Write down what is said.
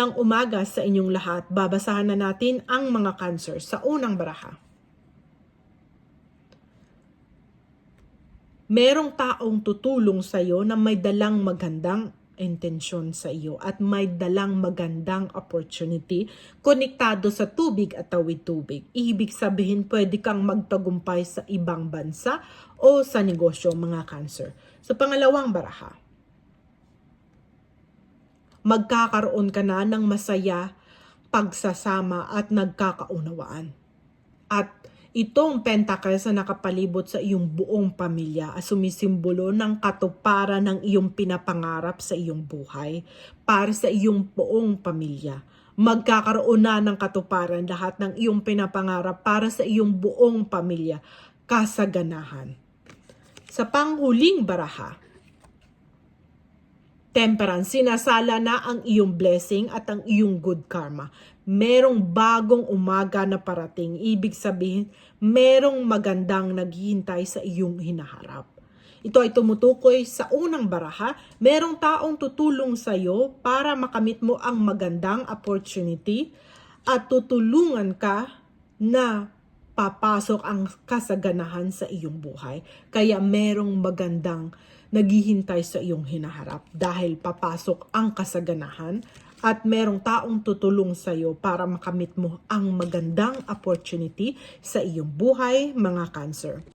Magandang umaga sa inyong lahat. Babasahan na natin ang mga Cancer sa unang baraha. Merong taong tutulong sa iyo na may dalang magandang intensyon sa iyo at may dalang magandang opportunity konektado sa tubig at tawid tubig. Ibig sabihin pwede kang magtagumpay sa ibang bansa o sa negosyo, mga Cancer. Sa pangalawang baraha, magkakaroon ka na ng masaya, pagsasama at nagkakaunawaan. At itong Pentacles na nakapalibot sa iyong buong pamilya ay sumisimbolo ng katuparan ng iyong pinapangarap sa iyong buhay para sa iyong buong pamilya. Magkakaroon na ng katuparan lahat ng iyong pinapangarap para sa iyong buong pamilya, kasaganahan. Sa panghuling baraha, Temperance, sinasala na ang iyong blessing at ang iyong good karma. Merong bagong umaga na parating. Ibig sabihin, merong magandang naghihintay sa iyong hinaharap. Ito ay tumutukoy sa unang baraha. Merong taong tutulong sa iyo para makamit mo ang magandang opportunity at tutulungan ka na papasok ang kasaganahan sa iyong buhay. Kaya merong magandang naghihintay sa iyong hinaharap dahil papasok ang kasaganahan at merong taong tutulong sa iyo para makamit mo ang magandang opportunity sa iyong buhay, mga Cancer.